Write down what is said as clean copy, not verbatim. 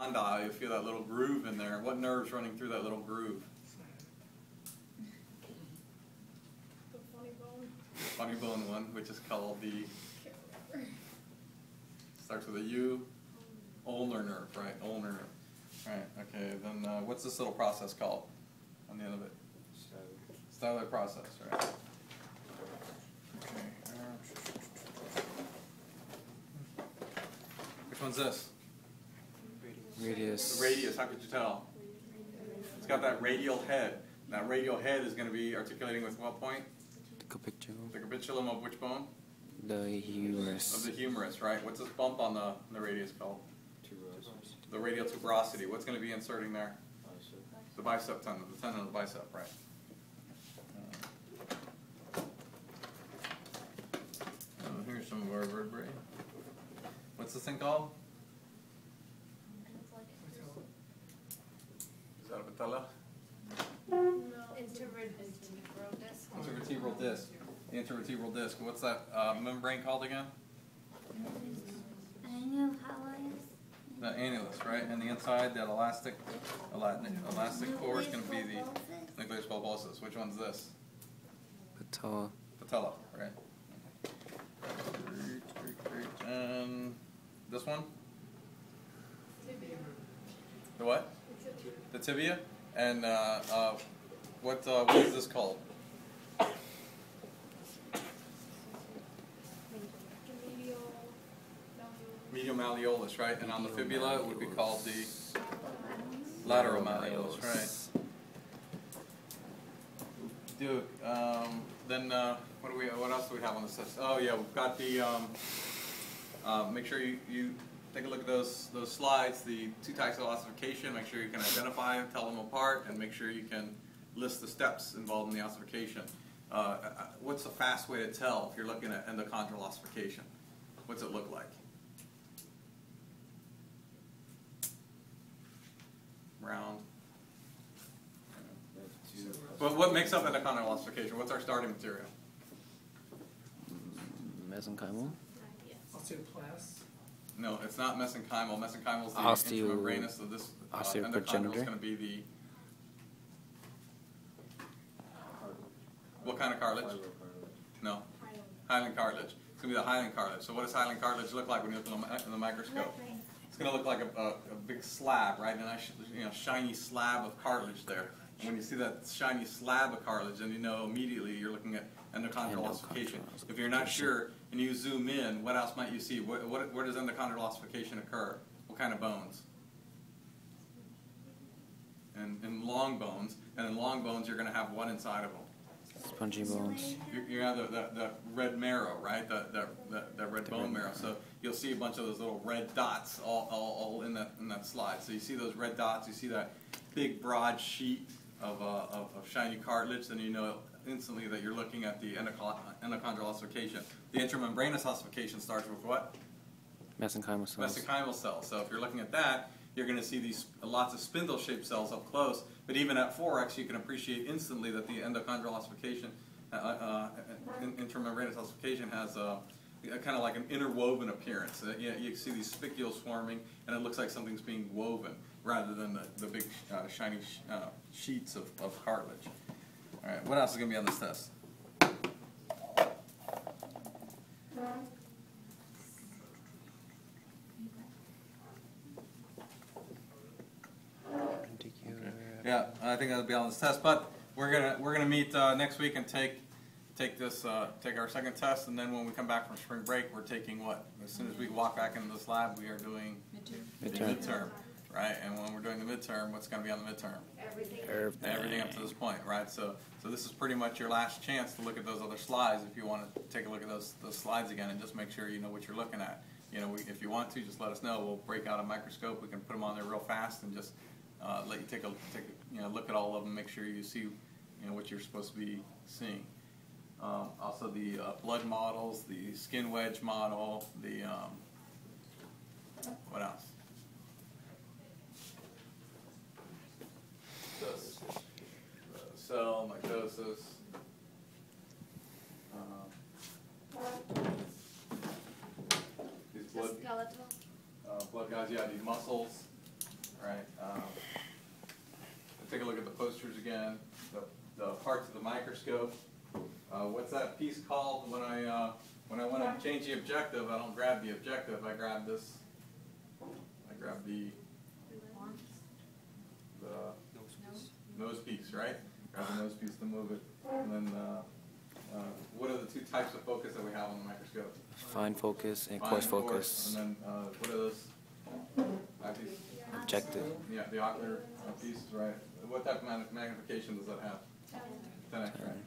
condyle, you feel that little groove in there. What nerve's running through that little groove? The funny bone. Funny bone one, which is called the, starts with a U, ulnar nerve, right? Ulnar nerve. Right, okay, then what's this little process called on the end of it? Styloid process, right? Okay. Which one's this? Radius. The radius, how could you tell? It's got that radial head. That radial head is going to be articulating with what point? The capitulum. The capitulum of which bone? The humerus. Of the humerus, right? What's this bump on the radius called? The radial tuberosity. What's going to be inserting there? The bicep tendon, the tendon of the bicep, right? Here's some of our vertebrae. What's this thing called? Is that a patella? No. Intervertebral disc. Intervertebral disc. The intervertebral disc. What's that membrane called again? The annulus, right? And the inside, that elastic core is going to be the nucleus bulbosus. Which one's this? Patella. Patella, right? And this one? Tibia. The what? The tibia. The tibia? And what is this called? Medial malleolus, right? And on the fibula, it would be called the lateral malleolus, right? Duke. Then what else do we have on this list? Oh yeah, we've got the. Make sure you take a look at those slides. The two types of ossification. Make sure you can identify them, tell them apart, and make sure you can list the steps involved in the ossification. What's a fast way to tell if you're looking at endochondral ossification? What's it look like? Round. But what makes up endochondral ossification? What's our starting material? Mesenchymal. Osteoclast. No, it's not mesenchymal. Mesenchymal is the intramembranous. So this endochondral is going to be the. What kind of cartilage? No. Hyaline cartilage. It's going to be the hyaline cartilage. So what does hyaline cartilage look like when you look in the microscope? It's going to look like a big slab, right? A nice, shiny slab of cartilage there. And when you see that shiny slab of cartilage, then you know immediately you're looking at endochondral ossification. If you're not sure and you zoom in, what else might you see? Where does endochondral ossification occur? What kind of bones? In long bones. And in long bones, you're going to have what inside of them? Spongy bones. You have the red marrow, right? The red bone marrow. So you'll see a bunch of those little red dots all in that slide. So you see those red dots. You see that big broad sheet of shiny cartilage. Then you know instantly that you're looking at the endochondral ossification. The intramembranous ossification starts with what? Mesenchymal cells. Mesenchymal cells. So if you're looking at that, you're going to see these lots of spindle-shaped cells up close. But even at 4x, you can appreciate instantly that the endochondral ossification, intramembranous ossification has kind of like an interwoven appearance. You see these spicules forming, and it looks like something's being woven rather than the big shiny sheets of cartilage. All right, what else is going to be on this test? Yeah, I think that'll be on this test. But we're gonna meet next week and take our second test, and then when we come back from spring break, we're taking what? As soon as we walk back into this lab, we are doing midterm, right? And when we're doing the midterm, what's going to be on the midterm? Everything up to this point, right? So this is pretty much your last chance to look at those other slides if you want to take a look at those slides again and just make sure you know what you're looking at. If you want to, just let us know. We'll break out a microscope. We can put them on there real fast and just let you take a look at all of them, make sure you see what you're supposed to be seeing. Also the blood models, the skin wedge model, the what else? The cell mitosis. These blood guys, yeah, these muscles. posters again, the parts of the microscope. What's that piece called when I want to change the objective? I don't grab the objective. I grab this. I grab the nose piece, right? Grab the nose piece to move it. And then, what are the two types of focus that we have on the microscope? Fine focus and Fine, coarse focus. And then, what are those? Eyepieces? Objective. Yeah, the ocular pieces, right? What type of magnification does that have? 10x, right?